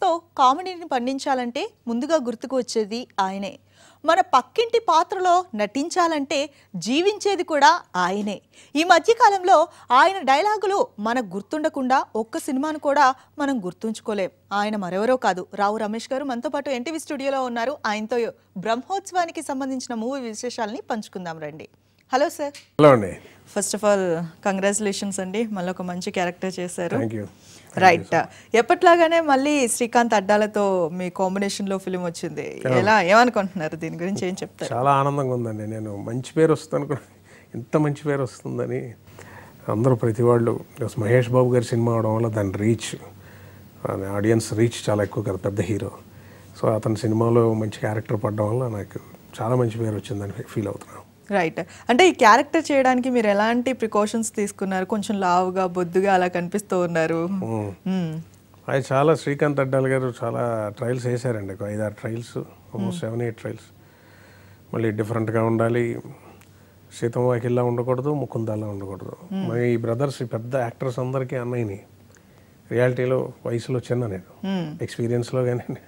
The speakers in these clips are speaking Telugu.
స్క్రీన్‌లో కామెడీని పండించాలంటే ముందుగా గుర్తుకు వచ్చేది ఆయనే. మన పక్కింటి పాత్రలో నటించాలంటే జీవించేది కూడా ఆయనే. ఈ మధ్య కాలంలో ఆయన డైలాగులు మనకు గుర్తుండకుండా ఒక్క సినిమాను కూడా మనం గుర్తుంచుకోలేం. ఆయన మరెవరో కాదు, రావు రమేష్ గారు మనతో పాటు ఎన్టీవీ స్టూడియోలో ఉన్నారు. ఆయనతో బ్రహ్మోత్సవానికి సంబంధించిన మూవీ విశేషాలని పంచుకుందాం రండి. Hello sir. హలో అండి. ఫస్ట్ ఆఫ్ ఆల్ కంగ్రాచులేషన్స్ అండి, మళ్ళీ ఒక మంచి క్యారెక్టర్ చేశారు. Thank you. రైట్, ఎప్పట్లాగానే మళ్ళీ శ్రీకాంత్ అడ్డాలతో మీ కాంబినేషన్ లో ఫిల్మ్ వచ్చింది. ఎలా ఏమనుకుంటున్నారు, దీని గురించి ఏం చెప్తారు? చాలా ఆనందంగా ఉందండి. నేను మంచి పేరు వస్తుంది అనుకున్నాను, ఇంత మంచి పేరు వస్తుందని అందరూ ప్రతి వాళ్ళు. మహేష్ బాబు గారి సినిమా అవడం వల్ల దాని రీచ్, ఆడియన్స్ రీచ్ చాలా ఎక్కువ కదా, పెద్ద హీరో. సో అతని సినిమాలో మంచి క్యారెక్టర్ పడడం వల్ల నాకు చాలా మంచి పేరు వచ్చిందని ఫీల్ అవుతున్నాను. రైట్, అంటే ఈ క్యారెక్టర్ చేయడానికి మీరు ఎలాంటి ప్రికాషన్స్ తీసుకున్నారు? కొంచెం లావుగా బొద్దుగా అలా కనిపిస్తూ ఉన్నారు. అది చాలా శ్రీకాంత్ అడ్డాల్ గారు చాలా ట్రయల్స్ వేశారండి, ఒక 5-6 ట్రయల్స్, ఆల్మోస్ట్ 7-8 ట్రయల్స్. మళ్ళీ డిఫరెంట్గా ఉండాలి, సీతమ్మ ఉండకూడదు, ముకుందాలా ఉండకూడదు. మరి ఈ బ్రదర్స్, ఈ పెద్ద యాక్టర్స్ అందరికీ అన్నయ్యని, రియాలిటీలో వయసులో చిన్న నేను, ఎక్స్పీరియన్స్లో కానీ.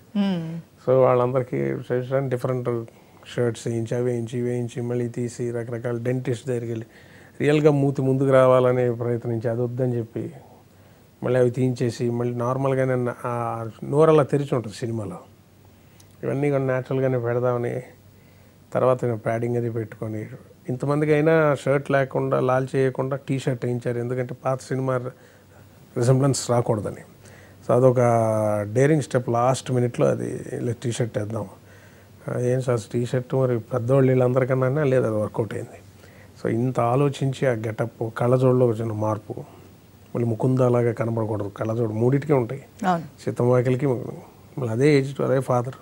సో వాళ్ళందరికీ డిఫరెంట్ షర్ట్స్ వేయించి, అవి వేయించి, వేయించి మళ్ళీ తీసి రకరకాల డెంటిస్ట్ దగ్గరికి వెళ్ళి రియల్గా మూతి ముందుకు రావాలని ప్రయత్నించి, అది వద్దని చెప్పి మళ్ళీ అవి తీయించేసి, మళ్ళీ నార్మల్గానే నోరలా తెరిచి ఉంటుంది సినిమాలో, ఇవన్నీ కూడా న్యాచురల్గానే పెడదామని తర్వాత ప్యాడింగ్ అది పెట్టుకొని, ఇంతమందికి అయినా షర్ట్ లేకుండా లాల్ చేయకుండా టీ షర్ట్ వేయించారు, ఎందుకంటే పాత సినిమా రిసెంబ్లెన్స్ రాకూడదని. సో అదొక డేరింగ్ స్టెప్, లాస్ట్ మినిట్లో అది ఇలా టీ షర్ట్ వేద్దాం. ఏం సార్ టీ షర్ట్ మరి పెద్దవాళ్ళు వీళ్ళందరికన్నా లేదు, అది వర్కౌట్ అయింది. సో ఇంత ఆలోచించి ఆ గెటప్, కళ్ళజోడులో వచ్చిన మార్పు, మళ్ళీ ముకుందాలాగా కనబడకూడదు, కళ్ళజోడు మూడింటికే ఉంటాయి, సీతమ్మ మళ్ళీ అదే ఏజ్, అదే ఫాదర్,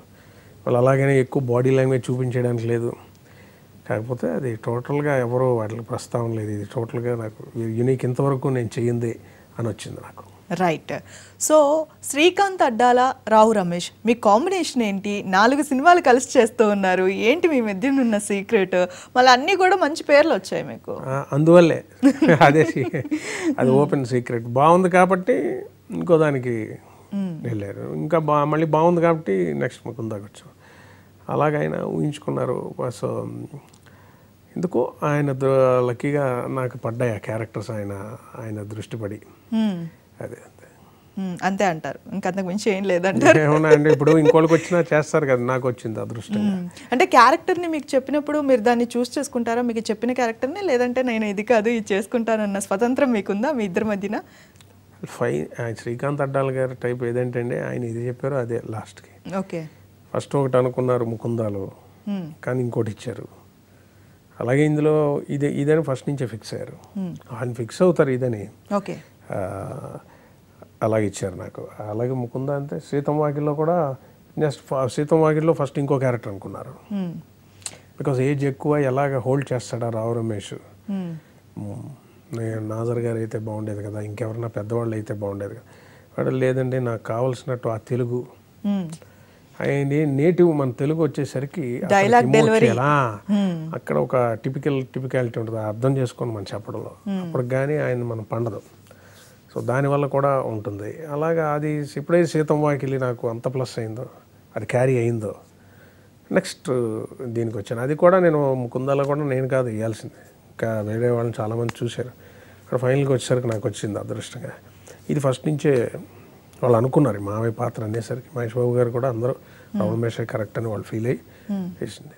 వాళ్ళు అలాగనే ఎక్కువ బాడీ లాంగ్వేజ్ చూపించడానికి లేదు. కాకపోతే అది టోటల్గా ఎవరో వాటికి ప్రస్తావన లేదు, ఇది టోటల్గా నాకు యూనిక్, ఇంతవరకు నేను చెయ్యింది అని వచ్చింది నాకు. రైట్, సో శ్రీకాంత్ అడ్డాల, రావు రమేష్, మీ కాంబినేషన్ ఏంటి? 4 సినిమాలు కలిసి చేస్తూ ఉన్నారు, ఏంటి మీ మధ్య ఉన్న సీక్రెట్? మళ్ళీ అన్నీ కూడా మంచి పేర్లు వచ్చాయి మీకు. అందువల్లే అదే అది ఓపెన్ సీక్రెట్. బాగుంది కాబట్టి ఇంకో దానికి వెళ్ళారు, ఇంకా మళ్ళీ బాగుంది కాబట్టి నెక్స్ట్ ముకుందాకి వచ్చాం. అలాగైనా ఊహించుకున్నారు. సో ఎందుకో ఆయన లక్కీగా నాకు పడ్డాయి ఆ క్యారెక్టర్స్, ఆయన దృష్టి పడి. అదే అంతే అంటారు, ఇంకంతకు మించి ఏం లేదంటారు. ఏమన్నా అండి, ఇప్పుడు ఇంకోళ్ళకి వచ్చినా చేస్తారు కదా, నాకు వచ్చింది అదృష్టం. అంటే క్యారెక్టర్ని మీకు చెప్పినప్పుడు మీరు దాన్ని చూస్ చేసుకుంటారా, మీకు చెప్పిన క్యారెక్టర్ని, లేదంటే నేను ఇది కాదు ఇది చేసుకుంటానన్న స్వతంత్రం మీకుందా మీ ఇద్దరి మధ్యన? శ్రీకాంత్ అడ్డాల్ గారి టైప్ ఏదంటే అండి, ఆయన ఇది చెప్పారో అదే లాస్ట్కి. ఓకే, ఫస్ట్ ఒకటి అనుకున్నారు ముకుందాలో, కానీ ఇంకోటి ఇచ్చారు. అలాగే ఇందులో ఇదని ఫస్ట్ నుంచే ఫిక్స్ అయ్యారు, ఆయన ఫిక్స్ అవుతారు ఇదని. ఓకే, అలాగే ఇచ్చారు నాకు. అలాగే ముకుంద అంతే. సీతమ్మ కూడా జస్ట్ సీతమ్మ ఫస్ట్ ఇంకో క్యారెక్టర్ అనుకున్నారు, బికాజ్ ఏజ్ ఎక్కువ, ఎలాగ హోల్డ్ చేస్తాడా రావు రమేష్. నాజర్ గారు అయితే బాగుండేది కదా, ఇంకెవరన్నా పెద్దవాళ్ళు అయితే బాగుండేది కదా. వాడు లేదండి, నాకు కావాల్సినట్టు ఆ తెలుగు, ఆయన నేటివ్ మన తెలుగు వచ్చేసరికి అక్కడ ఒక టిపికాలిటీ ఉంటుంది, అర్థం చేసుకొని మనం చెప్పడంలో. అప్పటికి కానీ ఆయన మనం పండదు, సో దానివల్ల కూడా ఉంటుంది. అలాగా అది ఎప్పుడైతే సీతమ్మ నాకు అంత ప్లస్ అయిందో, అది క్యారీ అయిందో, నెక్స్ట్ దీనికి వచ్చాను. అది కూడా నేను ముకుందాలో కూడా నేను కాదు వేయాల్సింది, ఇంకా వేరే వాళ్ళని చాలామంది చూశారు. ఇక్కడ ఫైనల్కి వచ్చేసరికి నాకు వచ్చింది అదృష్టంగా. ఇది ఫస్ట్ నుంచే వాళ్ళు అనుకున్నారు, మావయ్య పాత్ర అనేసరికి మహేష్ బాబు గారు కూడా అందరూ రావు రమేష్ కరెక్ట్ అని వాళ్ళు ఫీల్ అయ్యి వేసింది.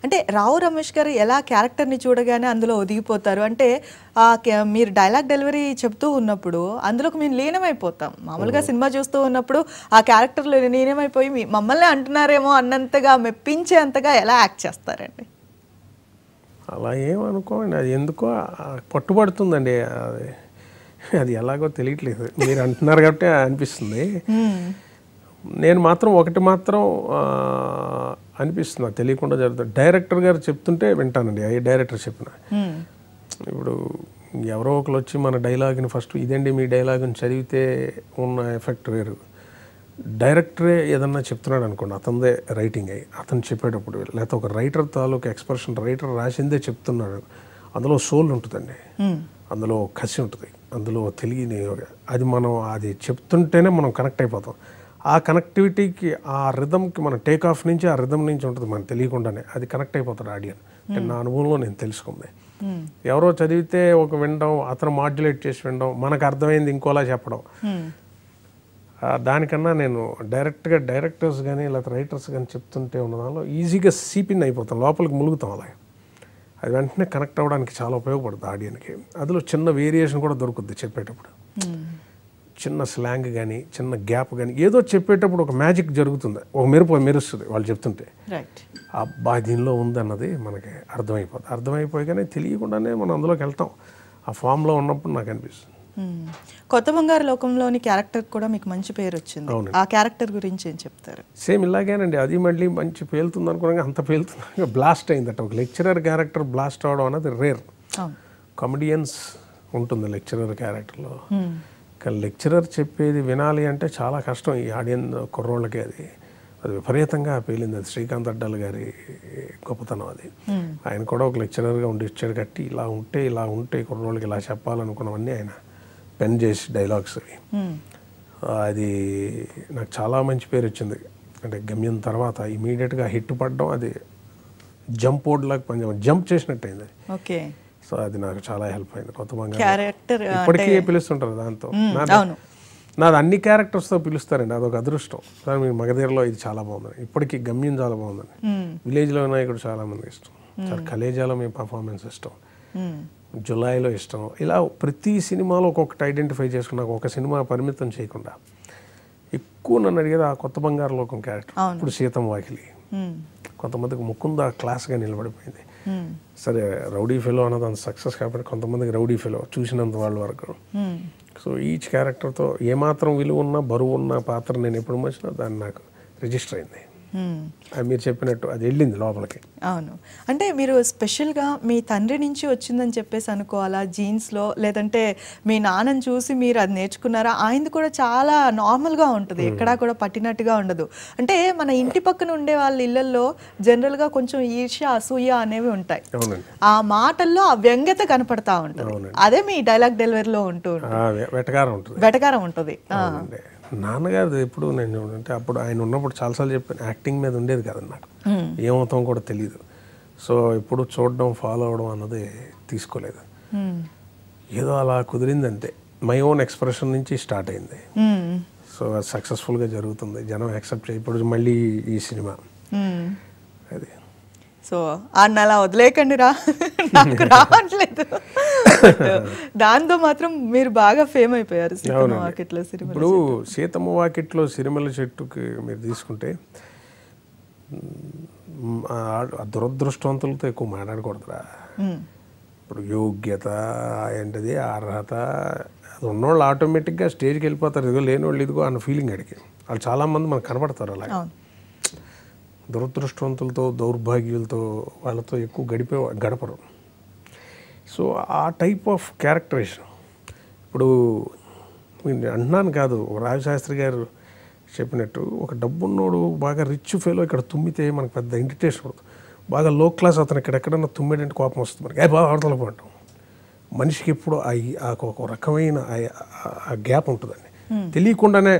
అంటే రావు రమేష్ గారు ఎలా క్యారెక్టర్ని చూడగానే అందులో ఒదిగిపోతారు? అంటే మీరు డైలాగ్ డెలివరీ చెప్తూ ఉన్నప్పుడు అందులోకి మేము లీనమైపోతాం. మామూలుగా సినిమా చూస్తూ ఉన్నప్పుడు ఆ క్యారెక్టర్లో లీనమైపోయి మమ్మల్ని అంటున్నారేమో అన్నంతగా, మెప్పించేంతగా ఎలా యాక్ట్ చేస్తారండి? అలా ఏమనుకోండి, అది ఎందుకో పట్టుబడుతుందండి, అది ఎలాగో తెలియట్లేదు. మీరు అంటున్నారు కాబట్టి అనిపిస్తుంది. నేను మాత్రం ఒకటి మాత్రం అనిపిస్తుంది, తెలియకుండా జరుగుతుంది. డైరెక్టర్ గారు చెప్తుంటే వింటానండి, ఏ డైరెక్టర్ చెప్పిన. ఇప్పుడు ఎవరో ఒకరు వచ్చి మన డైలాగ్ని ఫస్ట్ ఇదండి మీ డైలాగ్ని చదివితే ఉన్న ఎఫెక్ట్ వేరు. డైరెక్టరే ఏదన్నా చెప్తున్నాడు అనుకోండి, అతనిదే రైటింగ్ అయ్యి అతను చెప్పేటప్పుడు, లేకపోతే ఒక రైటర్ తాలూకు ఎక్స్ప్రెషన్, రైటర్ రాసిందే చెప్తున్నాడు, అందులో సోల్ ఉంటుందండి, అందులో కసి ఉంటుంది, అందులో తెలియని, అది మనం అది చెప్తుంటేనే మనం కనెక్ట్ అయిపోతాం. ఆ కనెక్టివిటీకి ఆ రిథమ్కి మన టేక్ ఆఫ్ నుంచి ఆ రిథమ్ నుంచి ఉంటుంది మనకు తెలియకుండానే అది కనెక్ట్ అయిపోతాడు ఆడియన్. అంటే నా అనుభవంలో నేను తెలుసుకుంది. ఎవరో చదివితే ఒక వినడం, అతను మాడ్యులేట్ చేసి వినడం, మనకు అర్థమైంది ఇంకోలా చెప్పడం, దానికన్నా నేను డైరెక్టర్స్ కానీ లేకపోతే రైటర్స్ కానీ చెప్తుంటే ఉన్న దానిలో ఈజీగా సీపిన్ అయిపోతాం, లోపలికి ములుగుతాం. అలాగే అది వెంటనే కనెక్ట్ అవ్వడానికి చాలా ఉపయోగపడుతుంది ఆడియన్కి. అందులో చిన్న వేరియేషన్ కూడా దొరుకుద్ది చెప్పేటప్పుడు. చిన్న స్లాంగ్ కానీ చిన్న గ్యాప్ కానీ ఏదో చెప్పేటప్పుడు ఒక మ్యాజిక్ జరుగుతుంది, ఒక మెరుస్తుంది వాళ్ళు చెప్తుంటే. అబ్బా దీనిలో ఉందన్నది మనకి అర్థమైపోయిగానే తెలియకుండానే మనం అందులోకి వెళ్తాం. ఆ ఫామ్లో ఉన్నప్పుడు నాకు అనిపిస్తుంది. కొత్త బంగారు లోకంలోని క్యారెక్టర్ కూడా మీకు మంచి పేరు వచ్చింది. ఆ క్యారెక్టర్ గురించి ఏం చెప్తారు? సేమ్ ఇలాగేనండి, అది మళ్ళీ మంచి పేలుతుంది అనుకున్నాక అంత పేలుతుంది, బ్లాస్ట్ అయిందట. ఒక లెక్చరర్ క్యారెక్టర్ బ్లాస్ట్ అవడం అనేది రేర్. కామెడియన్స్ ఉంటుంది లెక్చరర్ క్యారెక్టర్లో, కానీ లెక్చరర్ చెప్పేది వినాలి అంటే చాలా కష్టం. ఈ ఆడియన్స్ కుర్రోళ్ళకి అది విపరీతంగా పేలింది. అది శ్రీకాంత్ అడ్డాల గారి గొప్పతనం అది. ఆయన కూడా ఒక లెక్చరర్గా ఉండి ఇచ్చాడు కట్టి ఇలా ఉంటే కుర్రోళ్ళకి ఇలా చెప్పాలనుకున్నవన్నీ ఆయన పెన్ చేసి డైలాగ్స్ అవి. అది నాకు చాలా మంచి పేరు వచ్చింది. అంటే గమ్యం తర్వాత ఇమీడియట్గా హిట్ పడడం, అది జంప్ లాగా పనిచేయడం, జంప్ చేసినట్టు అయింది అది. ఓకే. సో అది నాకు చాలా హెల్ప్ అయింది. కొత్త బంగారు ఇప్పటికీ పిలుస్తుంటారు దాంతో. నాది అన్ని క్యారెక్టర్స్తో పిలుస్తారండి, అదొక అదృష్టం. కానీ మీ మగధీరలో ఇది చాలా బాగుంది, ఇప్పటికీ గమ్యం చాలా బాగుందండి. విలేజ్లో నాయకుడు చాలా మంది ఇష్టం, చాలా కలేజాలో మీ పర్ఫార్మెన్స్ ఇష్టం, జులైలో ఇష్టం. ఇలా ప్రతి సినిమాలో ఒక్కొక్కటి ఐడెంటిఫై చేసుకున్నాక ఒక సినిమా పరిమితం చేయకుండా ఎక్కువ నన్ను అడిగేది ఆ కొత్త బంగారు లోకం క్యారెక్టర్. ఇప్పుడు సీతం వాకిలి కొంతమందికి ముకుంద క్లాస్గా నిలబడిపోయింది. సరే రౌడీ ఫెలో అన్నది అంత సక్సెస్ కాబట్టి కొంతమందికి రౌడీ ఫెలో చూసినంత వాళ్ళ వరకు. సో ఈచ్ క్యారెక్టర్తో ఏమాత్రం విలువ ఉన్న బరువు ఉన్న పాత్ర నేను ఎప్పుడు మర్చినా దాన్ని నాకు రిజిస్టర్ అయింది. మీరు చెప్పినట్టు అది వెళ్ళింది లోపలికి. అవును. అంటే మీరు స్పెషల్గా మీ తండ్రి నుంచి వచ్చిందని చెప్పేసి అనుకోవాలా జీన్స్లో, లేదంటే మీ నాన్నని చూసి మీరు అది నేర్చుకున్నారా? ఆయనది కూడా చాలా నార్మల్గా ఉంటుంది, ఎక్కడా కూడా పట్టినట్టుగా ఉండదు. అంటే మన ఇంటి పక్కన ఉండే వాళ్ళ ఇళ్లలో జనరల్గా కొంచెం ఈర్ష్య అసూయ అనేవి ఉంటాయి, ఆ మాటల్లో ఆ వ్యంగ్యత కనపడతా ఉంటుంది. అదే మీ డైలాగ్ డెలివరీలో వెటకారం ఉంటుంది. నాన్నగారు ఎప్పుడు నేను చూడంటే అప్పుడు ఆయన ఉన్నప్పుడు చాలాసార్లు చెప్పాను, యాక్టింగ్ మీద ఉండేది కదండి నాకు, ఏమవుతాం కూడా తెలియదు. సో ఎప్పుడు చూడడం ఫాలో అవడం అన్నది తీసుకోలేదు, ఏదో అలా కుదిరింది అంతే. మై ఓన్ ఎక్స్ప్రెషన్ నుంచి స్టార్ట్ అయింది. సో అది సక్సెస్ఫుల్గా జరుగుతుంది, జనం యాక్సెప్ట్ చేయి. ఇప్పుడు మళ్ళీ ఈ సినిమా అది. సో అన్న అలా వదిలేకండి నాకు రావట్లేదు. దాంతో మాత్రం మీరు బాగా ఫేమ్ అయిపోయారు సీతమ్మ వాకిట్లో సిరిమల్ల. ఇప్పుడు సీతమ్మ వాకిట్లో సిరిమల్ల చెట్టుకి మీరు తీసుకుంటే దురదృష్టవంతులతో ఎక్కువ మాట్లాడకూడదురా. ఇప్పుడు యోగ్యత ఏంటది, అర్హత అది ఉన్నవాళ్ళు ఆటోమేటిక్గా స్టేజ్కి వెళ్ళిపోతారు. ఇదిగో లేని వాళ్ళు ఇదిగో అన్న ఫీలింగ్ అడిగి వాళ్ళు చాలామంది మనకు కనపడతారు. అలాగే దురదృష్టవంతులతో దౌర్భాగ్యులతో వాళ్ళతో ఎక్కువ గడపరు. సో ఆ టైప్ ఆఫ్ క్యారెక్టరేషన్ ఇప్పుడు అంటున్నాను కాదు, రాజశాస్త్రి గారు చెప్పినట్టు ఒక డబ్బున్నోడు బాగా రిచ్ ఫెలో ఇక్కడ తుమ్మితే మనకు పెద్ద ఇరిటేషన్ అవుతుంది. బాగా లో క్లాస్ అతను ఎక్కడెక్కడన్నా తుమ్మేటంటే కోపం వస్తుంది మనకి, బాగా ఆడతలు పడటం. మనిషికి ఎప్పుడు ఒక రకమైన ఆ గ్యాప్ ఉంటుందండి. తెలియకుండానే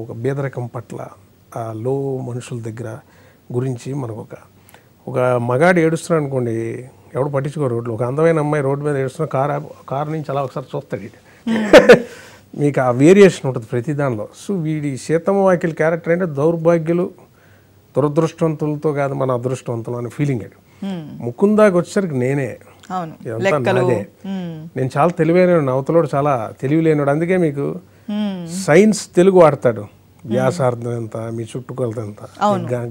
ఒక బేదరికం పట్ల ఆ లో మనుషుల దగ్గర గురించి మనకు ఒక మగాడు ఏడుస్తున్నాడు అనుకోండి, ఎవడు పట్టించుకో రోడ్లో. ఒక అందమైన అమ్మాయి రోడ్డు మీద ఏడుస్తున్న కారు నుంచి అలా ఒకసారి చూస్తాడు. మీకు ఆ వేరియేషన్ ఉంటుంది ప్రతి దానిలో. సో వీడి సీతమ్మ వాకిలి క్యారెక్టర్ అంటే దౌర్భాగ్యులు దురదృష్టవంతులతో కాదు మన అదృష్టవంతులు అనే ఫీలింగ్ అది. ముకుందాకి వచ్చేసరికి నేనే నాదే. నేను చాలా తెలివైన అవతలోడు చాలా తెలివిలేనాడు. అందుకే మీకు సైన్స్ తెలుగు వాడతాడు, వ్యాసార్థం ఎంత, మీ చుట్టుకొలత ఎంత,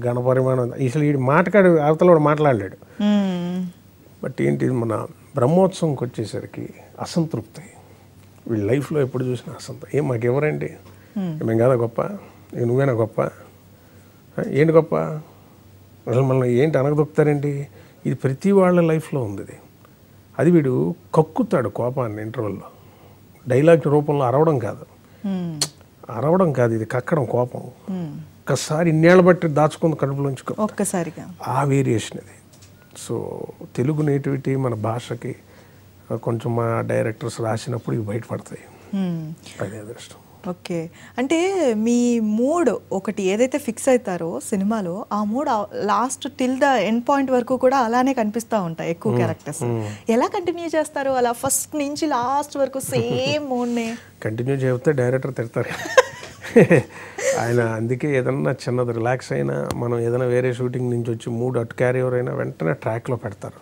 ఘనపరిమాణం ఎంత. అసలు ఈ మాటకాడు అవతలోడు మాట్లాడలేడు. బట్ ఏంటి మన బ్రహ్మోత్సవంకి వచ్చేసరికి అసంతృప్తి, వీళ్ళ లైఫ్లో ఎప్పుడు చూసినా ఏం మాకెవరండి, మేము కాదా గొప్ప, నువ్వేనా గొప్ప, ఏంటి గొప్ప, అసలు మనల్ని ఏంటి అనగదొక్కుతారేంటి. ఇది ప్రతి వాళ్ళ లైఫ్లో ఉంది. అది వీడు కక్కుతాడు కోపాన్ని ఇంటర్వెల్లో, డైలాగ్ రూపంలో అరవడం కాదు, ఇది కక్కడం కోపం. ఒక్కసారి ఇన్నేళ్ళ బట్టి దాచుకుంది కడుపులోంచి ఒక్కసారిగా ఆ వేరియేషన్ ఇది. సో తెలుగు నేటివిటీ మన భాషకి కొంచెం మా డైరెక్టర్స్ రాసినప్పుడు ఇవి బయటపడతాయి. అదే అదృష్టం. ఓకే. అంటే మీ మూడ్ ఒకటి ఏదైతే ఫిక్స్ అవుతారో సినిమాలో, ఆ mood last till the end point వరకు కూడా అలానే కనిపిస్తూ ఉంటాయి ఎక్కువ క్యారెక్టర్స్. ఎలా కంటిన్యూ చేస్తారు అలా ఫస్ట్ నుంచి లాస్ట్ వరకు సేమ్ మూడ్ని? కంటిన్యూ చేస్తే డైరెక్టర్ తిడతారు. ఆయన అందుకే ఏదన్నా చిన్నది రిలాక్స్ అయినా, మనం ఏదైనా వేరే షూటింగ్ నుంచి వచ్చి మూడ్ అటు క్యారీ ఓవర్ అయినా వెంటనే ట్రాక్లో పెడతారు.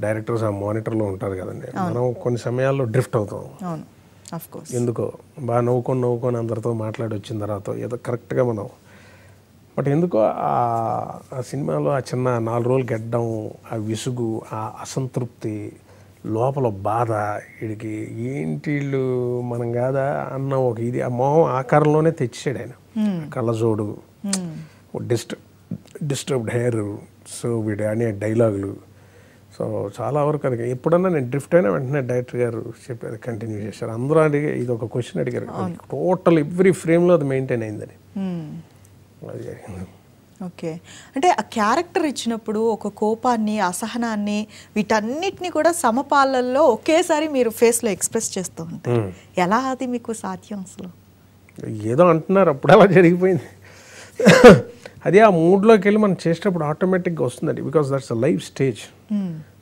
డైరెక్టర్స్ ఆ మానిటర్లో ఉంటారు కదండి. మనం కొన్ని సమయాల్లో డ్రిఫ్ట్ అవుతాం. అవును, ఆఫ్ కోర్స్. ఎందుకో బాగా నవ్వుకొని అందరితో మాట్లాడి వచ్చిన తర్వాత ఏదో కరెక్ట్గా మనం, బట్ ఎందుకో ఆ సినిమాలో ఆ చిన్న 4 రోజులు గెడ్డం, ఆ విసుగు, ఆ అసంతృప్తి, లోపల బాధ, వీడికి ఏంటి వీళ్ళు మనం కాదా అన్న ఒక ఇది ఆ మొహం ఆకారంలోనే తెచ్చాడు ఆయన. కళ్ళజోడు, డిస్టర్బ్డ్ హెయిర్, సో వీడు అనే డైలాగులు. సో చాలా వరకు అది ఎప్పుడన్నా నేను డ్రిఫ్ట్ అయినా వెంటనే డైరెక్టర్ గారు చెప్పేది కంటిన్యూ చేశారు. అందరూ అడిగే ఇది ఒక క్వశ్చన్ అడిగారు, టోటల్ ఎవ్రీ ఫ్రేమ్లో అది మెయింటైన్ అయిందని. అది జరిగింది. ఓకే. అంటే ఆ క్యారెక్టర్ ఇచ్చినప్పుడు ఒక కోపాన్ని, అసహనాన్ని, వీటన్నిటిని కూడా సమపాలల్లో ఒకేసారి మీరు ఫేస్లో ఎక్స్ప్రెస్ చేస్తూ ఉంటారు. ఎలా అది మీకు సాధ్యం అసలు? ఏదో అంటున్నారు, అప్పుడు అలా జరిగిపోయింది. అది ఆ మూడ్లోకి వెళ్ళి మనం చేసేటప్పుడు ఆటోమేటిక్గా వస్తుందండి. Because that's a live stage.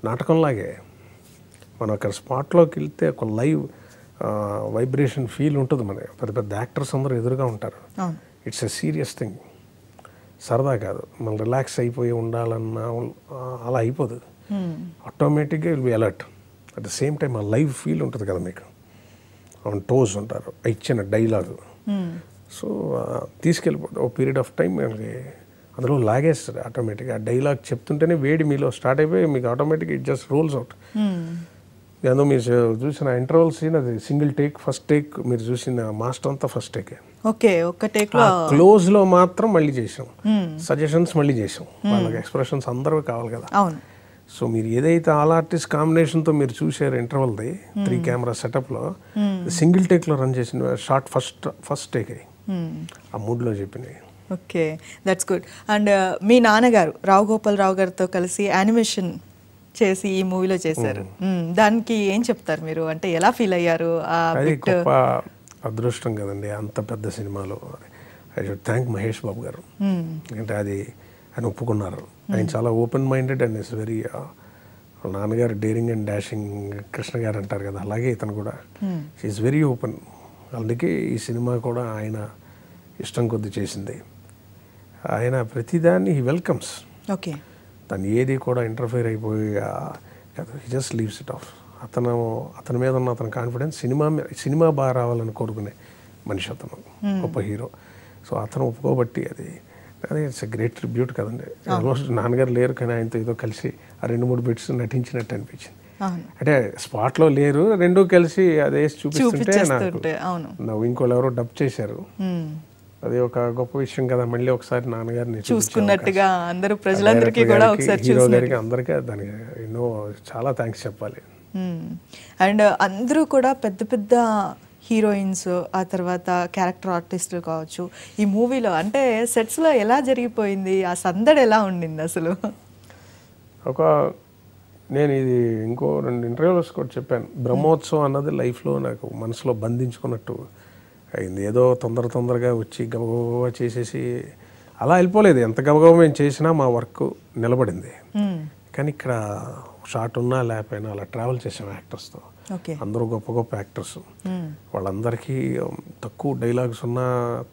నాటకంలాగే మనం అక్కడ స్పాట్లోకి వెళ్తే ఒక లైవ్ వైబ్రేషన్ ఫీల్ ఉంటుంది. మన పెద్ద పెద్ద యాక్టర్స్ అందరూ ఎదురుగా ఉంటారు. It's a serious thing. సరదా కాదు, మనం రిలాక్స్ అయిపోయి ఉండాలన్నా అలా అయిపోదు. ఆటోమేటిక్గా will be alert. At the same time ఆ లైవ్ ఫీల్ ఉంటుంది కదా మీకు. ఆన్ టోస్ ఉంటారు, ఇచ్చిన డైలాగు. సో తీసుకెళ్ళిపోతుంది ఒక పీరియడ్ ఆఫ్ టైం. మనకి అందులో లాగేస్తుంది ఆటోమేటిక్గా. ఆ డైలాగ్ చెప్తుంటేనే వేడి మీలో స్టార్ట్ అయిపోయి మీకు ఆటోమేటిక్గా ఇట్ జస్ట్ రోల్స్ అవుట్. ఏదో మీరు చూసిన ఇంటర్వల్ సీన్ అది సింగిల్ టేక్, ఫస్ట్ టేక్. మీరు చూసిన మాస్టర్ అంతా ఫస్ట్ టేకే. ఓకే, ఒక టేక్లో. క్లోజ్లో మాత్రం మళ్ళీ చేసాం, సజెషన్స్ మళ్ళీ చేసాం. వాళ్ళకి ఎక్స్ప్రెషన్స్ అందరూ కావాలి కదా. అవును. సో మీరు ఏదైతే ఆల్ ఆర్టిస్ట్ కాంబినేషన్తో మీరు చూసారు ఇంటర్వల్ది 3 కెమెరా సెటప్లో, సింగిల్ టేక్లో రన్ చేసిన షార్ట్ ఫస్ట్ టేక్ అయ్యి ఆ మూడ్లో చెప్పినవి. Okay, that's good. అండ్ మీ నాన్నగారు రావు గోపాల్ రావు గారితో కలిసి యానిమేషన్ చేసి ఈ మూవీలో చేశారు. దానికి ఏం చెప్తారు మీరు? అంటే ఎలా ఫీల్ అయ్యారు? అది గొప్ప అదృష్టం కదండి అంత పెద్ద సినిమాలో. I should thank Mahesh Babu గారు. అంటే అది ఆయన ఒప్పుకున్నారు. ఆయన చాలా open minded and is very, నాన్నగారు డేరింగ్ అండ్ డాషింగ్ కృష్ణ గారు అంటారు కదా, అలాగే ఇతను కూడా ఈజ్ వెరీ ఓపెన్. అందుకే ఈ సినిమా కూడా ఆయన ఇష్టం కొద్ది చేసింది. ఆయన ప్రతిదాన్ని హీ వెల్కమ్స్. ఓకే. తను ఏది కూడా ఇంటర్ఫియర్ అయిపోయి he just leaves it of. అతని మీద ఉన్న అతని కాన్ఫిడెన్స్, సినిమా బాగా రావాలని కోరుకునే మనిషి అతను, గొప్ప హీరో. సో అతను ఒప్పుకోబట్టి అది ఇట్స్ ఎ గ్రేట్ ట్రిబ్యూట్ కదండి. ఆల్మోస్ట్ నాన్నగారు లేరు, కానీ ఆయనతో ఏదో కలిసి ఆ 2-3 బిట్స్ నటించినట్టు అనిపించింది. అంటే స్పాట్లో లేరు, రెండూ కలిసి అదే చూపిస్తుంటే నాకు నవ్వు. ఇంకోళ్ళు ఎవరో డబ్ చేశారు, అది ఒక గొప్ప విషయం కదా. మళ్ళీ ఒకసారి నాన్నగారిని చూసుకున్నట్టుగా అందరూ ప్రజలందరికీ కూడా ఒకసారి హీరో గారికి అందరికీ దానికి ఎన్నో చాలా థ్యాంక్స్ చెప్పాలి. అండ్ అందరూ కూడా పెద్ద పెద్ద హీరోయిన్స్, ఆ తర్వాత క్యారెక్టర్ ఆర్టిస్టులు కావచ్చు. ఈ మూవీలో అంటే సెట్స్లో ఎలా జరిగిపోయింది, ఆ సందడి ఎలా ఉండింది అసలు? నేను ఇది ఇంకో 2 ఇంటర్వ్యూస్ కూడా చెప్పాను. బ్రహ్మోత్సవం అన్నది లైఫ్లో నాకు మనసులో బంధించుకున్నట్టు అయింది. ఏదో తొందరగా వచ్చి గబగబా చేసేసి అలా వెళ్ళిపోలేదు. ఎంత గబగబా మేము చేసినా మా వర్క్ నిలబడింది. కానీ ఇక్కడ షార్ట్ ఉన్నా లేకపోయినా అలా ట్రావెల్ చేసాం యాక్టర్స్తో. అందరూ గొప్ప గొప్ప యాక్టర్స్. వాళ్ళందరికీ తక్కువ డైలాగ్స్ ఉన్నా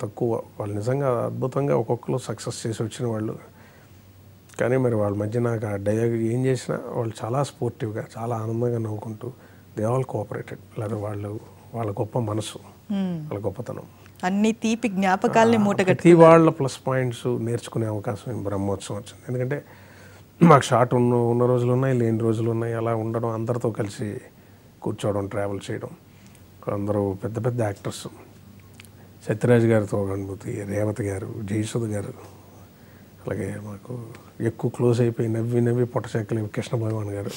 తక్కువ, వాళ్ళు నిజంగా అద్భుతంగా ఒక్కొక్కరు సక్సెస్ చేసి వచ్చిన వాళ్ళు. కానీ మరి వాళ్ళ మధ్య నాకు ఆ డైలాగ్ ఏం చేసినా వాళ్ళు చాలా స్పోర్టివ్గా, చాలా ఆనందంగా నవ్వుకుంటూ దే ఆల్ కోఆపరేటెడ్. లేదా వాళ్ళ గొప్ప మనసు, వాళ్ళ గొప్పతనం, అన్ని తీపి జ్ఞాపకాలని మూటగట్టి వాళ్ళ ప్లస్ పాయింట్స్ నేర్చుకునే అవకాశం బ్రహ్మోత్సవం వచ్చింది. ఎందుకంటే మాకు షార్ట్ ఉన్న రోజులు ఉన్నాయి, లేని రోజులు ఉన్నాయి. అలా ఉండడం, అందరితో కలిసి కూర్చోవడం, ట్రావెల్ చేయడం. అందరూ పెద్ద పెద్ద యాక్టర్స్, సత్యరాజ్ గారితో అనుభూతి, రేవతి గారు, జయసుధ గారు, అలాగే మాకు ఎక్కువ క్లోజ్ అయిపోయి నవ్వి పొట్టచెక్కలు కృష్ణ భగవాన్ గారు,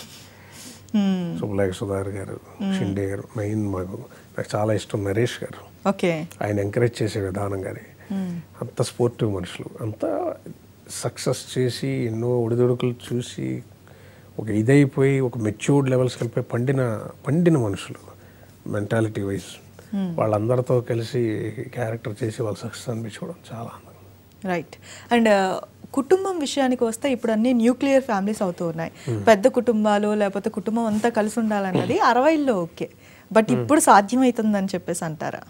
సుబ్బలేఖ సుధాకర్ గారు, షిండే గారు. మెయిన్ నాకు చాలా ఇష్టం నరేష్ గారు. ఆయన ఎంకరేజ్ చేసే విధానం కానీ, అంత స్పోర్టివ్ మనుషులు, అంత సక్సెస్ చేసి ఎన్నో ఒడిదుడుకులు చూసి ఒక ఇదైపోయి ఒక మెచ్యూర్డ్ లెవెల్స్కి వెళ్ళిపోయి పండిన మనుషులు మెంటాలిటీ వైజ్. వాళ్ళందరితో కలిసి క్యారెక్టర్ చేసి వాళ్ళు సక్సెస్ అనిపించుకోవడం చాలా ఆనందం. రైట్. అండ్ కుటుంబం విషయానికి వస్తే ఇప్పుడు అన్ని న్యూక్లియర్ ఫ్యామిలీస్ అవుతూ ఉన్నాయి. పెద్ద కుటుంబాలు లేకపోతే కుటుంబం అంతా కలిసి ఉండాలన్నది 60లో ఓకే, బట్ ఇప్పుడు సాధ్యమవుతుందని చెప్పేసి అంటారా?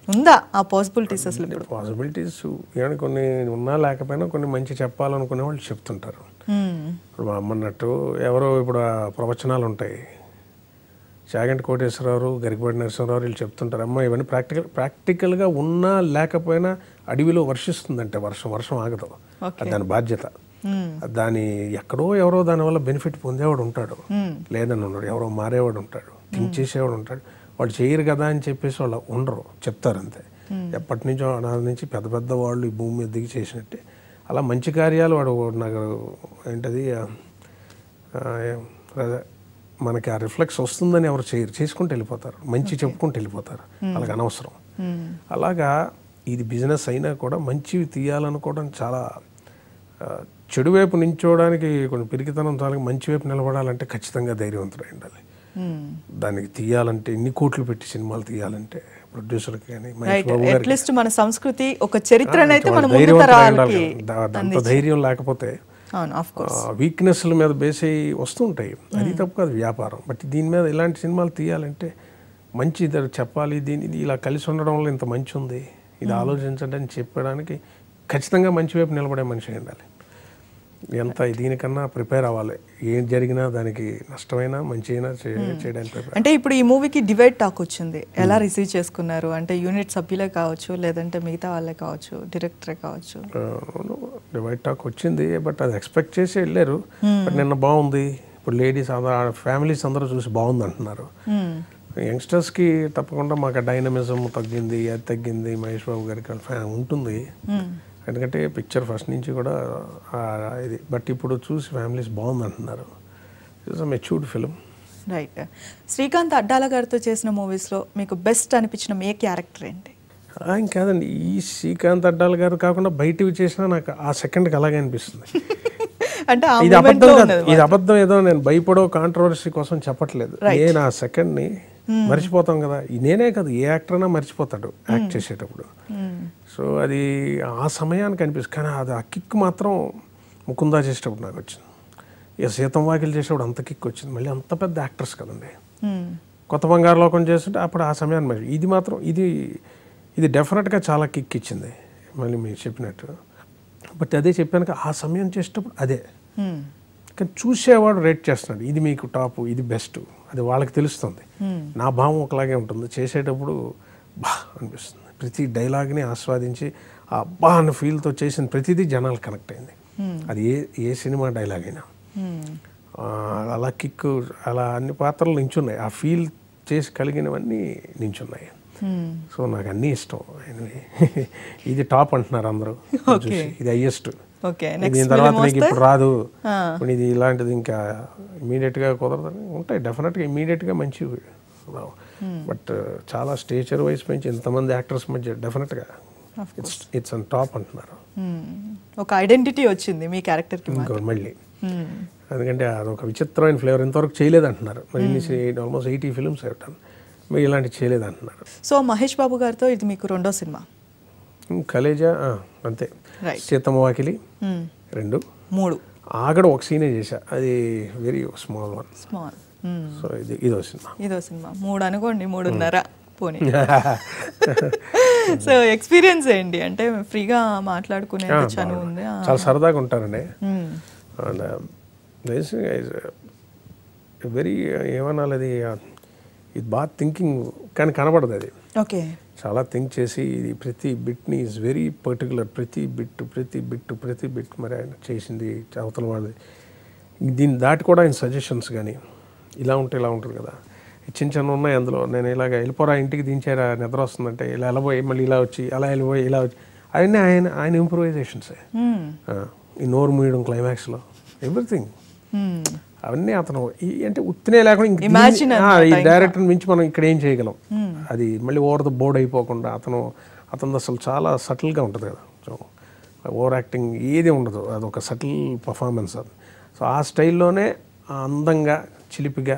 ఉందా ఆ పాసిబిలిటీస్? అసలు ఇప్పుడు పాసిబిలిటీస్ కొన్ని ఉన్నా లేకపోయినా కొన్ని మంచి చెప్పాలనుకునే వాళ్ళు చెప్తుంటారు. ఇప్పుడు మా అమ్మ అన్నట్టు ఎవరో ఇప్పుడు ఆ ప్రవచనాలు ఉంటాయి, చాగంటి కోటేశ్వరరావు, గరికపాటి నరసింహరావు వీళ్ళు చెప్తుంటారు, అమ్మ ఇవన్నీ ప్రాక్టికల్గా ఉన్నా లేకపోయినా అడవిలో వర్షిస్తుందంటే వర్షం ఆగదు, అది దాని బాధ్యత. దాని ఎక్కడో ఎవరో దానివల్ల బెనిఫిట్ పొందేవాడు ఉంటాడు, లేదని ఉన్నాడు, ఎవరో మారేవాడు ఉంటాడు, థింక్ చేసేవాడు ఉంటాడు. వాళ్ళు చేయరు కదా అని చెప్పేసి వాళ్ళు ఉండరు, చెప్తారు అంతే. ఎప్పటి నుంచో అనాది నుంచి పెద్ద పెద్ద వాళ్ళు ఈ భూమి మీద దిగి చేసినట్టే అలా మంచి కార్యాలు వాడు నాకు ఏంటది మనకి ఆ రిఫ్లెక్స్ వస్తుందని ఎవరు చేయరు, చేసుకుంటూ వెళ్ళిపోతారు, మంచి చెప్పుకుంటూ వెళ్ళిపోతారు, అలాగ అనవసరం. అలాగా ఇది బిజినెస్ అయినా కూడా మంచివి తీయాలనుకోవడం చాలా, చెడు వైపు నించోవడానికి కొంచెం పిరికితనం చాలకి మంచి వైపు నిలబడాలంటే ఖచ్చితంగా ధైర్యవంతుడై ఉండాలి. దానికి తీయాలంటే ఎన్ని కోట్లు పెట్టి సినిమాలు తీయాలంటే ప్రొడ్యూసర్కి కానీ అట్లీస్ట్ మన సంస్కృతి ఒక చరిత్రనైతే మన ముందు తరాలకి అంత ధైర్యం లేకపోతే వీక్నెస్ల మీద బేస్ అయ్యి వస్తుంటాయి, అది తప్పు, అది వ్యాపారం. బట్ దీని మీద ఇలాంటి సినిమాలు తీయాలంటే మంచి చెప్పాలి, దీని ఇలా కలిసి ఉండడం వల్ల ఇంత మంచి ఉంది, ఇది ఆలోచించండి అని చెప్పడానికి ఖచ్చితంగా మంచి వైపు నిలబడే మనిషి ఉండాలి. ఎంత దీనికన్నా ప్రిపేర్ అవ్వాలి, ఏం జరిగినా దానికి నష్టమైనా మంచి అయినా చేయడానికి ప్రిపేర్. అంటే ఇప్పుడు ఈ మూవీకి డివైడ్ టాక్ వచ్చింది, ఎలా రిసీవ్ చేసుకున్నారు? అంటే యూనిట్ సభ్యులే కావచ్చు, లేదంటే మిగతా వాళ్ళే కావచ్చు, డైరెక్టరే కావచ్చు. డివైడ్ టాక్ వచ్చింది, బట్ అది ఎక్స్పెక్ట్ చేసి వెళ్ళారు. బట్ నిన్న బాగుంది, ఇప్పుడు లేడీస్ ఫ్యామిలీస్ అందరూ చూసి బాగుంది అంటున్నారు. యంగ్స్టర్స్కి తప్పకుండా మాకు డైనమిజం తగ్గింది, అది తగ్గింది, మహేష్ బాబు గారికి ఉంటుంది. ఎందుకంటే పిక్చర్ ఫస్ట్ నుంచి కూడా ఇది, బట్ ఇప్పుడు చూసి ఫ్యామిలీస్ బాగుంది అంటున్నారు. It's a matured film. Right. Srikanth Addala గారితో చేసిన మూవీస్లో మీకు బెస్ట్ అనిపించిన ఏ క్యారెక్టర్ ఏంటి? కాదండి, ఈ శ్రీకాంత్ అడ్డాల గారు కాకుండా బయటివి చేసినా నాకు ఆ సెకండ్కి అలాగే అనిపిస్తుంది. అంటే ఇది అబద్ధం ఏదో నేను భయపడో కాంట్రవర్సీ కోసం చెప్పట్లేదు. నేను ఆ సెకండ్ని మర్చిపోతాం కదా, నేనే కాదు ఏ యాక్టర్ అయినా మర్చిపోతాడు యాక్ట్ చేసేటప్పుడు. సో అది ఆ సమయానికి అనిపిస్తుంది, కానీ అది ఆ కిక్ మాత్రం ముకుందా చేసేటప్పుడు నాకు వచ్చింది. ఇక సీతం వాకిలు చేసేటప్పుడు అంత కిక్ వచ్చింది. మళ్ళీ అంత పెద్ద యాక్టర్స్ కదండి, కొత్త బంగారు లోకం చేస్తుంటే అప్పుడు ఆ సమయాన్ని మరి ఇది మాత్రం ఇది డెఫినెట్గా చాలా కిక్ ఇచ్చింది, మళ్ళీ మీరు చెప్పినట్టు. బట్ అదే చెప్పాను, ఆ సమయం చేసేటప్పుడు అదే. కానీ చూసేవాడు రేట్ చేస్తున్నాడు, ఇది మీకు టాప్, ఇది బెస్ట్, అది వాళ్ళకి తెలుస్తుంది. నా భావం ఒకలాగే ఉంటుంది, చేసేటప్పుడు బా అనిపిస్తుంది. ప్రతి డైలాగ్ని ఆస్వాదించి ఆ బా అన్న ఫీల్తో చేసిన ప్రతిదీ జనాలు కనెక్ట్ అయింది. అది ఏ సినిమా డైలాగ్ అయినా అలా కిక్, అలా అన్ని పాత్రలు నించున్నాయి, ఆ ఫీల్ చేసి కలిగినవన్నీ నించున్నాయి. సో నాకు అన్నీ ఇష్టం. ఇది టాప్ అంటున్నారు అందరూ, ఇది హైయెస్ట్, దీని తర్వాత నీకు ఇప్పుడు రాదు, ఇప్పుడు ఇది ఇలాంటిది ఇంకా ఇమీడియట్గా కుదరదని ఉంటాయి. డెఫినెట్గా ఇమీడియట్గా మంచి రావు, బట్ చాలా స్టేచర్ వైజ్ పెంచి ఇంతమంది యాక్టర్స్ మధ్య డెఫినెట్గా ఇట్స్ ఆన్ టాప్ అంటున్నారు. ఒక ఐడెంటిటీ వచ్చింది మీ క్యారెక్టర్కి మళ్ళీ, ఎందుకంటే అదొక విచిత్రమైన ఫ్లేవర్, ఇంతవరకు చేయలేదు అంటున్నారు. మరి ఆల్మోస్ట్ 80 ఫిల్మ్స్ పెట్టాను, మీరు ఇలాంటివి చేయలేదు అంటున్నారు. సో మహేష్ బాబు గారితో ఇది మీకు రెండో సినిమా? కలేజా అంతే, సీతమ్మ వాకిలి 2, 3 ఆగడ ఒక సీనే చేశా, అది వెరీ స్మాల్ వన్. సో ఇదో సినిమా 3 అనుకోండి, 3.5 పోనీ. సో ఎక్స్పీరియన్స్ ఏంటి? అంటే ఫ్రీగా మాట్లాడుకునే చనువు ఉంది, చాలా సరదాగా ఉంటారండి. వెరీ ఏమనాలి, అది ఇది బాగా థింకింగ్, కానీ కనబడదు అది. ఓకే, చాలా థింక్ చేసి ఇది ప్రతి బిట్ని ఈజ్ వెరీ పర్టికులర్, ప్రతి బిట్ మరి ఆయన చేసింది అవతల వాళ్ళది. దీన్ని దాటి కూడా ఆయన సజెషన్స్ కానీ ఇలా ఉంటుంది కదా, చిన్న ఉన్నాయి అందులో. నేను ఇలాగ వెళ్ళిపోరా ఇంటికి దించారా, నిద్ర వస్తుందంటే ఇలా వెళ్ళబోయి మళ్ళీ ఇలా వచ్చి, అలా వెళ్ళిపోయి ఇలా వచ్చి, అవన్నీ ఆయన ఇంప్రూవైజేషన్సే. ఈ నోరు మూయడం క్లైమాక్స్లో ఎవ్రీథింగ్ అవన్నీ అతను అంటే ఉత్తినే లేకుండా ఈ డైరెక్టర్ మించి మనం ఇక్కడ ఏం చేయగలం, అది మళ్ళీ ఓవర్ ద బోర్డ్ అయిపోకుండా అతను అసలు చాలా సటిల్గా ఉంటుంది కదా. సో ఓవర్ యాక్టింగ్ ఏది ఉండదు, అదొక సటిల్ పర్ఫార్మెన్స్ అది. సో ఆ స్టైల్లోనే అందంగా చిలిపిగా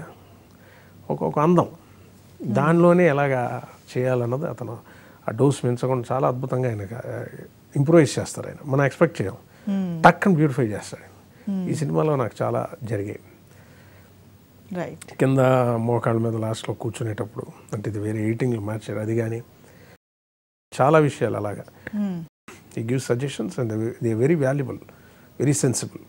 ఒక అందం దానిలోనే ఎలాగా చేయాలన్నది అతను ఆ డోస్ పెంచకుండా చాలా అద్భుతంగా ఆయన ఇంప్రూవైజ్ చేస్తారు. ఆయన మనం ఎక్స్పెక్ట్ చేయం, టక్కని బ్యూటిఫై చేస్తాడు. ఈ సినిమాలో నాకు చాలా జరిగాయి. రైట్. కింద మోకాళ్ళ మీద లాస్ట్లో కూర్చునేటప్పుడు, అంటే ఇది వేరే ఎడిటింగ్లో మార్చారు అది, కానీ చాలా విషయాలు అలాగా ఈ give suggestions and they very valuable, very sensible.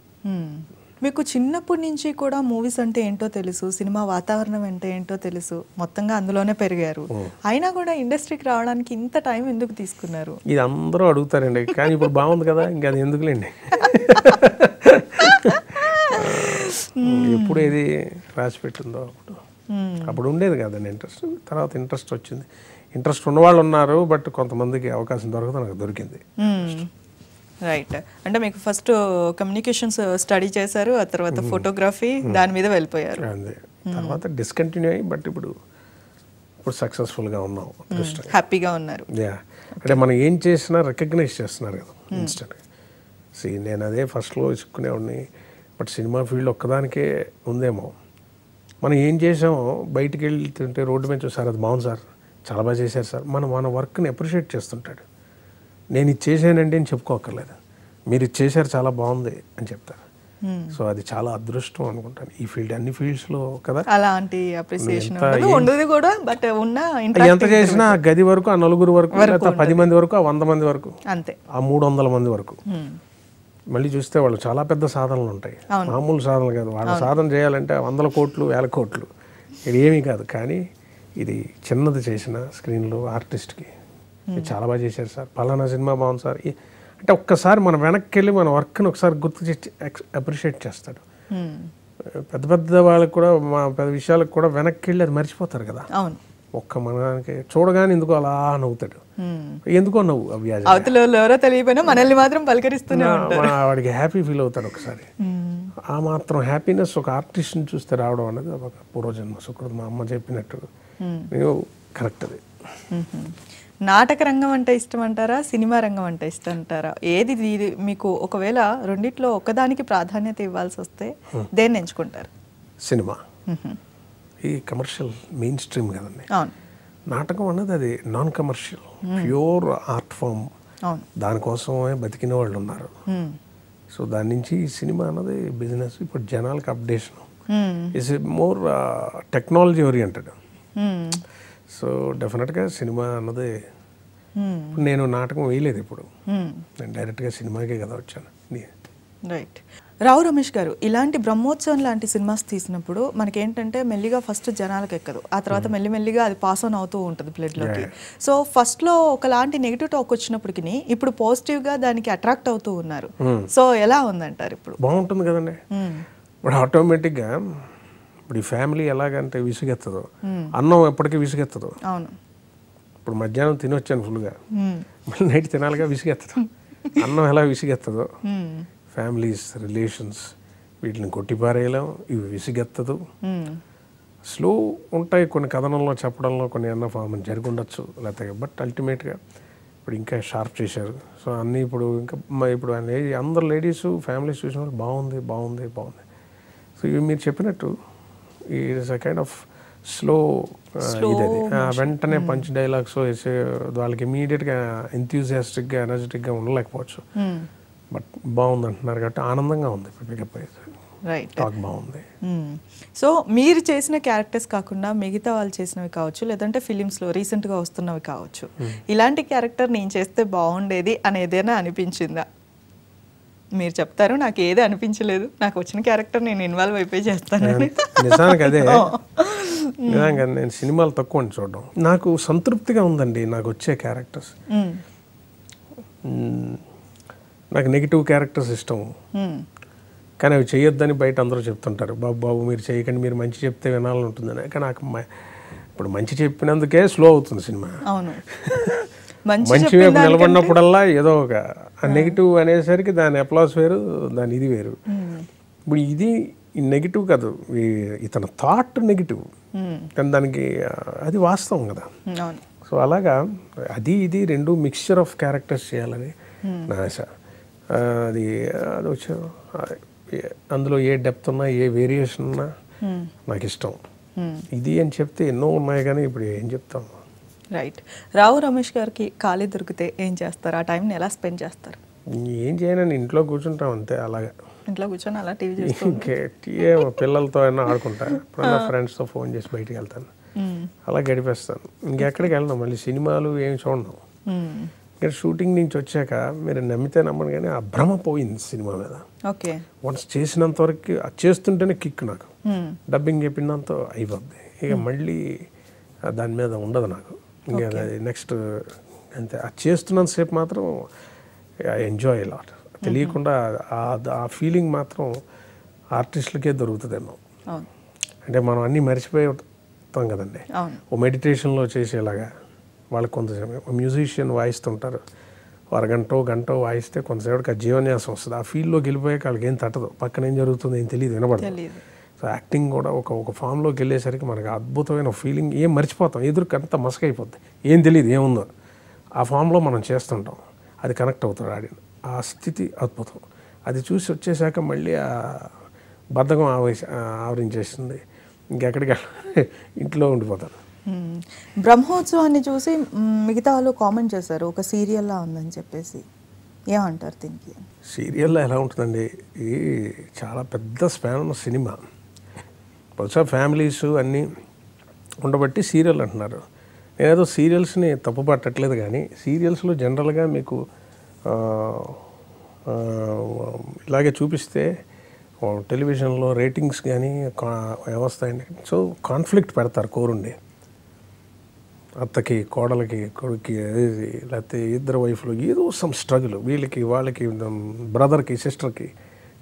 మీకు చిన్నప్పటి నుంచి కూడా మూవీస్ అంటే ఏంటో తెలుసు, సినిమా వాతావరణం అంటే ఏంటో తెలుసు, మొత్తంగా అందులోనే పెరిగారు. అయినా కూడా ఇండస్ట్రీకి రావడానికి ఇంత టైం ఎందుకు తీసుకున్నారు? ఇది అందరూ అడుగుతారండి, కానీ ఇప్పుడు బాగుంది కదా, ఇంకా అది ఎందుకులేండి. ఎప్పుడు ఏది రాసి పెట్టిందో అప్పుడు ఉండేది కదండి ఇంట్రెస్ట్. తర్వాత ఇంట్రెస్ట్ వచ్చింది. ఇంట్రెస్ట్ ఉన్నవాళ్ళు ఉన్నారు, బట్ కొంతమందికి అవకాశం దొరకదు, నాకు దొరికింది. రైట్. అంటే మీకు ఫస్ట్ కమ్యూనికేషన్స్ స్టడీ చేశారు, ఆ తర్వాత ఫోటోగ్రఫీ, దాని మీద వెళ్ళిపోయారు. అంతే. తర్వాత డిస్కంటిన్యూ అయ్యి, బట్ ఇప్పుడు సక్సెస్ఫుల్గా ఉన్నాం, హ్యాపీగా ఉన్నారు. అంటే మనం ఏం చేసినా రికగ్నైజ్ చేస్తున్నారు కదా ఇన్స్టెంట్గా. నేను అదే ఫస్ట్లో చిక్కునేవాడిని, బట్ సినిమా ఫీల్డ్ ఒక్కదానికే ఉందేమో. మనం ఏం చేసామో బయటికి వెళ్తుంటే రోడ్డు మీద చూసారు, అది బాగుంది సార్, చాలా బాగా చేశారు సార్, మన వర్క్ని అప్రిషియేట్ చేస్తుంటాడు. నేను ఇది చేశానండి అని చెప్పుకోకర్లేదు, మీరు ఇది చేశారు చాలా బాగుంది అని చెప్తారు. సో అది చాలా అదృష్టం అనుకుంటాను ఈ ఫీల్డ్, అన్ని ఫీల్డ్స్లో కదా. అలాంటి అప్రిసియేషన్ ఉండదు కూడా, బట్ ఉన్న ఎంత చేసినా గది వరకు, ఆ నలుగురు వరకు, 10 మంది వరకు, ఆ 100 మంది వరకు, అంతే, ఆ 300 మంది వరకు. మళ్ళీ చూస్తే వాళ్ళు చాలా పెద్ద సాధనలు ఉంటాయి, మామూలు సాధనలు కాదు. వాళ్ళ సాధన చేయాలంటే 100 కోట్లు 1000 కోట్లు, ఇది ఏమీ కాదు. కానీ ఇది చిన్నది చేసిన స్క్రీన్లో ఆర్టిస్ట్కి చాలా బాగా చేశారు సార్, పలానా సినిమా బాగుంది సార్ అంటే ఒక్కసారి మనం వెనక్కి వెళ్ళి మన వర్క్ని ఒకసారి గుర్తు చేసి అప్రిషియేట్ చేస్తాడు. పెద్ద పెద్ద వాళ్ళకి కూడా, మా పెద్ద విషయాలకు కూడా వెనక్కి వెళ్ళి అది మర్చిపోతారు కదా. ఒక్క మనకి చూడగానే ఎందుకో అలా నవ్వుతాడు, ఎందుకో నవ్వు అవ్యాజ, ఎవరో తెలియపోయినా మనల్ని మాత్రం పలకరిస్తూనే ఉంటారు. వాడికి హ్యాపీ ఫీల్ అవుతాడు ఒకసారి. ఆ మాత్రం హ్యాపీనెస్ ఒక ఆర్టిస్ట్ని చూస్తే రావడం అనేది ఒక పూర్వజన్మ సుకృతం. మా అమ్మ చెప్పినట్టు నేను కరెక్ట్. అది నాటక రంగం అంటే ఇష్టం అంటారా, సినిమా రంగం అంటే ఇష్టం అంటారా? ఏది మీకు ఒకవేళ రెండిట్లో ఒకదానికి ప్రాధాన్యత ఇవ్వాల్సి వస్తే దేన్ని ఎంచుకుంటారు? సినిమా. ఈ కమర్షియల్ మెయిన్ స్ట్రీమ్ కదండి. నాటకం అన్నది అది non commercial, pure art form. దానికోసమే బతికిన వాళ్ళు ఉన్నారు. సో దాని నుంచి సినిమా అన్నది బిజినెస్. ఇప్పుడు జనాలకి updation is more technology oriented. So డెఫినెట్గా సినిమా అన్నది, నేను నాటకం వేయలేదు ఇప్పుడు, నేను డైరెక్ట్గా సినిమాకే కదా వచ్చాను. రైట్. రావు రమేష్ గారు, ఇలాంటి బ్రహ్మోత్సవం లాంటి సినిమాస్ తీసినప్పుడు మనకేంటంటే మెల్లిగా ఫస్ట్ జనాలకు ఎక్కదు, ఆ తర్వాత మెల్లిమెల్లిగా అది పాస్ ఆన్ అవుతూ ఉంటుంది బ్లడ్లోకి. సో ఫస్ట్లో ఒకలాంటి నెగిటివ్ టాక్ వచ్చినప్పటికీ ఇప్పుడు పాజిటివ్గా దానికి అట్రాక్ట్ అవుతూ ఉన్నారు. సో ఎలా ఉందంటారు ఇప్పుడు? బాగుంటుంది కదండి. ఇప్పుడు ఆటోమేటిక్గా ఇప్పుడు ఈ ఫ్యామిలీ ఎలాగంటే విసుగెత్తదో, అన్నం ఎప్పటికీ విసుగెత్తదు. అవును. ఇప్పుడు మధ్యాహ్నం తినొచ్చాను ఫుల్గా, మళ్ళీ నైట్ తినాలిగా, విసుగెత్తదు. అన్నం ఎలా విసుగెత్తదో, ఫ్యామిలీస్, రిలేషన్స్, వీటిని కొట్టిపారేయలేం, ఇవి విసుగెత్తదు. స్లో ఉంటాయి కొన్ని కథనంలో చెప్పడంలో, కొన్ని అన్న ఫామ్ జరిగి ఉండొచ్చు లేకపోతే, బట్ అల్టిమేట్గా ఇప్పుడు ఇంకా షార్ప్ చేశారు. సో అన్నీ ఇప్పుడు ఇంకా ఇప్పుడు అందరు లేడీస్ ఫ్యామిలీస్ చూసిన బాగుంది బాగుంది బాగుంది. సో ఇవి మీరు చెప్పినట్టు it's a kind of slow ఇది, వెంటనే పంచ్ డైలాగ్స్ వేసే వాళ్ళకి ఇమీడియట్గా ఎంథ్యూజియాస్టిక్గా ఎనర్జెటిక్గా ఉండలేకపోవచ్చు. బట్ బాగుంది అంటున్నారు కాబట్టి ఆనందంగా ఉంది. పికప్ రైట్, టాక్ బాగుంది. సో మీరు చేసిన క్యారెక్టర్స్ కాకుండా మిగతా వాళ్ళు చేసినవి కావచ్చు, లేదంటే ఫిలిమ్స్లో రీసెంట్గా వస్తున్నవి కావచ్చు, ఇలాంటి క్యారెక్టర్ నేను చేస్తే బాగుండేది అని ఏదైనా అనిపించిందా? మీరు చెప్తారు, నాకు ఏది అనిపించలేదు, నాకు వచ్చిన క్యారెక్టర్ నేను ఇన్వాల్వ్ అయిపోయి చేస్తాను. నిజానికి అదే, నిజంగా నేను సినిమాలు తక్కువ అని చూడడం, నాకు సంతృప్తిగా ఉందండి. నాకు వచ్చే క్యారెక్టర్స్, నాకు నెగిటివ్ క్యారెక్టర్స్ ఇష్టం, కానీ అవి చేయొద్దని బయట అందరూ చెప్తుంటారు. బాబు మీరు చేయకండి, మీరు మంచి చెప్తే వినాలని ఉంటుందని. కానీ నాకు ఇప్పుడు మంచి చెప్పినందుకే స్లో అవుతుంది సినిమా. మంచి వైపు నిలబడినప్పుడల్లా ఏదో ఒక నెగిటివ్ అనేసరికి దాని అప్లాస్ వేరు, దాని ఇది వేరు. ఇప్పుడు ఇది నెగిటివ్ కాదు, ఇతని థాట్ నెగిటివ్, కానీ దానికి అది వాస్తవం కదా. సో అలాగా అది ఇది రెండు మిక్స్చర్ ఆఫ్ క్యారెక్టర్స్ చేయాలని నా ఆశ. అది వచ్చి అందులో ఏ డెప్త్ ఉన్నా, ఏ వేరియేషన్ ఉన్నా నాకు ఇష్టం. ఇది అని చెప్తే ఎన్నో ఉన్నాయి కానీ ఇప్పుడు ఏం చెప్తాం. రైట్. రావు రమేష్ గారికి ఖాళీ దొరికితే ఏం చేస్తారు? ఆ టైంని ఎలా స్పెండ్ చేస్తారు? ఏం చేయనని ఇంట్లో కూర్చుంటాం అంతే. అలాగా ఇంట్లో కూర్చొని అలా టీవీ చూస్తూ పిల్లలతో అయినా ఆడుకుంటా, ఎప్పుడైనా ఫ్రెండ్స్తో ఫోన్ చేసి బయటికి వెళ్తాను, అలా గడిపేస్తాను. ఇంకెక్కడికి వెళ్దాం, మళ్ళీ సినిమాలు ఏమి చూడడం. ఇక్కడ షూటింగ్ నుంచి వచ్చాక మీరు నమ్మితే నమ్మను కానీ ఆ భ్రమ పోయింది సినిమా మీద. ఓకే. వన్స్ చేసినంత వరకు అది చేస్తుంటేనే కిక్ నాకు, డబ్బింగ్ చెప్పినంత అయిపోద్ది. ఇక మళ్ళీ దాని మీద ఉండదు నాకు. ఇంకా నెక్స్ట్ అంతే. అది చేస్తున్నంతసేపు మాత్రం ఐ ఎంజాయ్ లాట్. తెలియకుండా ఆ ఫీలింగ్ మాత్రం ఆర్టిస్టులకే దొరుకుతుందేమో. అంటే మనం అన్నీ మర్చిపోతాం కదండి. ఓ మెడిటేషన్లో చేసేలాగా వాళ్ళకి కొంతసేపు మ్యూజిషియన్ వాయిస్తుంటారు, గంట వాయిస్తే కొంతసేపటికి ఆ జీవన్యాసం వస్తుంది. ఆ ఫీల్డ్లోకి వెళ్ళిపోయాక వాళ్ళకి ఏం తట్టదు, పక్కన ఏం జరుగుతుంది ఏం తెలియదు, వినబడదు. సో యాక్టింగ్ కూడా ఒక ఫామ్లోకి వెళ్ళేసరికి మనకి అద్భుతమైన ఫీలింగ్, ఏం మర్చిపోతాం, ఎదురుకంతా మసకైపోద్ది, ఏం తెలియదు ఏముందో. ఆ ఫామ్లో మనం చేస్తుంటాం, అది కనెక్ట్ అవుతాడు ఆడియన్. ఆ స్థితి అద్భుతం. అది చూసి వచ్చేసాక మళ్ళీ ఆ బద్ధకం ఆవరించేస్తుంది, ఇంకెక్కడికి ఇంట్లో ఉండిపోతాను. బ్రహ్మోత్సవాన్ని చూసి మిగతా వాళ్ళు కామెంట్ చేశారు ఒక సీరియల్లా ఉందని చెప్పేసి, ఏమంటారు దీనికి? సీరియల్లో ఎలా ఉంటుందండి, ఇది చాలా పెద్ద స్పాన్ ఉన్న సినిమా. బహుశా ఫ్యామిలీస్ అన్నీ ఉండబట్టి సీరియల్ అంటున్నారు. నేనేదో సీరియల్స్ని తప్పు పట్టట్లేదు కానీ సీరియల్స్లో జనరల్గా మీకు ఇలాగే చూపిస్తే టెలివిజన్లో రేటింగ్స్ కానీ వస్తాయండి. సో కాన్ఫ్లిక్ట్ పెడతారు కోరుండి, అత్తకి కోడలకి కొడుక్కి, లేకపోతే ఇద్దరు వైఫ్లు ఏదో సమ్ స్ట్రగుల్, వీళ్ళకి వాళ్ళకి, బ్రదర్కి సిస్టర్కి,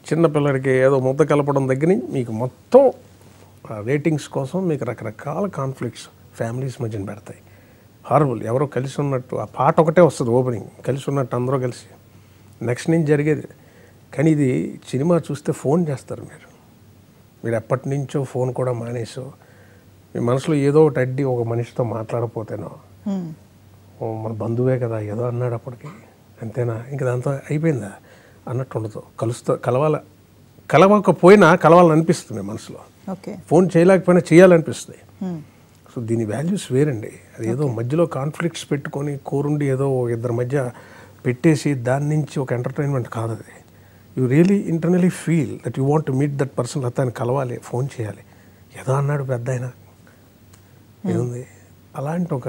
చిన్నపిల్లడికి ఏదో ముద్ద కలపడం దగ్గర నుంచి మీకు మొత్తం రేటింగ్స్ కోసం మీకు రకరకాల కాన్ఫ్లిక్ట్స్ ఫ్యామిలీస్ మధ్యన పెడతాయి. హారబుల్. ఎవరో కలిసి ఉన్నట్టు ఆ పాట ఒకటే వస్తుంది ఓపెనింగ్, కలిసి ఉన్నట్టు అందరూ కలిసి, నెక్స్ట్ నుంచి జరిగేది. కానీ ఇది సినిమా చూస్తే ఫోన్ చేస్తారు మీరు ఎప్పటి నుంచో ఫోన్ కూడా మానేసో, మీ మనసులో ఏదో ఒకటి అడ్డి ఒక మనిషితో మాట్లాడపోతేనో, మన బంధువే కదా ఏదో అన్నాడు అప్పటికి అంతేనా, ఇంక దాంతో అయిపోయిందా అన్నట్టు ఉండదు. కలవకపోయినా కలవాలని అనిపిస్తుంది మనసులో, ఫోన్ చేయలేకపోయినా చేయాలనిపిస్తుంది. సో దీని వాల్యూస్ వేరండి. అది ఏదో మధ్యలో కాన్ఫ్లిక్ట్స్ పెట్టుకొని కోరుండి ఏదో ఇద్దరి మధ్య పెట్టేసి దాని నుంచి ఒక ఎంటర్టైన్మెంట్ కాదు అది. You really internally feel that you want to meet that person, లేకపోతే ఆయన కలవాలి, ఫోన్ చేయాలి, ఏదో అన్నాడు పెద్ద ఆయన ఏముంది, అలాంటి ఒక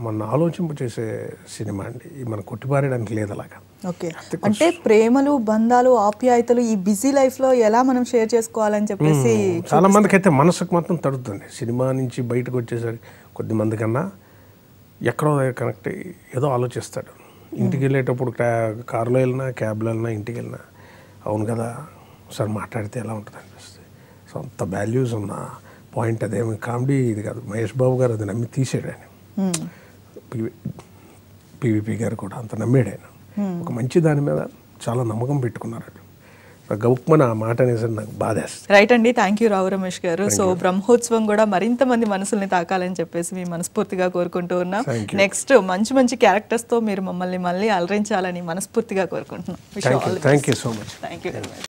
మన ఆలోచింప చేసే సినిమా అండి. మన కొట్టిపారేయడానికి లేదు అలాగా. ఓకే. అంటే ప్రేమలు, బంధాలు, ఆప్యాయతలు ఈ బిజీ లైఫ్లో ఎలా మనం షేర్ చేసుకోవాలని చెప్పేసి చాలా మందికి అయితే మనసుకు మాత్రం తడుతుంది. సినిమా నుంచి బయటకు వచ్చేసరికి కొద్దిమంది కన్నా ఎక్కడో కనెక్ట్ ఏదో ఆలోచిస్తాడు. ఇంటికి వెళ్ళేటప్పుడు కారులో వెళ్ళినా, క్యాబ్లో వెళ్ళినా, ఇంటికి వెళ్ళినా అవును కదా ఒకసారి మాట్లాడితే ఎలా ఉంటుంది అనిపిస్తుంది. సో అంత వాల్యూస్ ఉన్న పాయింట్ అదేమి కామెడీ ఇది కాదు. మహేష్ బాబు గారు అది నమ్మి తీసాడు ఆయన, పివిపి గారు కూడా అంత నమ్మాడు ఆయన. ఒక మంచి దాని మీద చాలా నమ్మకం పెట్టుకున్నారు. గౌక్మన ఆ మాట అనేసి నాకు బాధేస్తుంది. రైట్ అండి. థ్యాంక్ యూ రావు రమేష్ గారు. సో బ్రహ్మోత్సవం కూడా మరింత మంది మనసుల్ని తాకాలని చెప్పేసి మేము మనస్ఫూర్తిగా కోరుకుంటూ ఉన్నాం. నెక్స్ట్ మంచి మంచి క్యారెక్టర్స్తో మీరు మమ్మల్ని మళ్ళీ అలరించాలని మనస్ఫూర్తిగా కోరుకుంటున్నాం. Thank you so much. Thank you very much.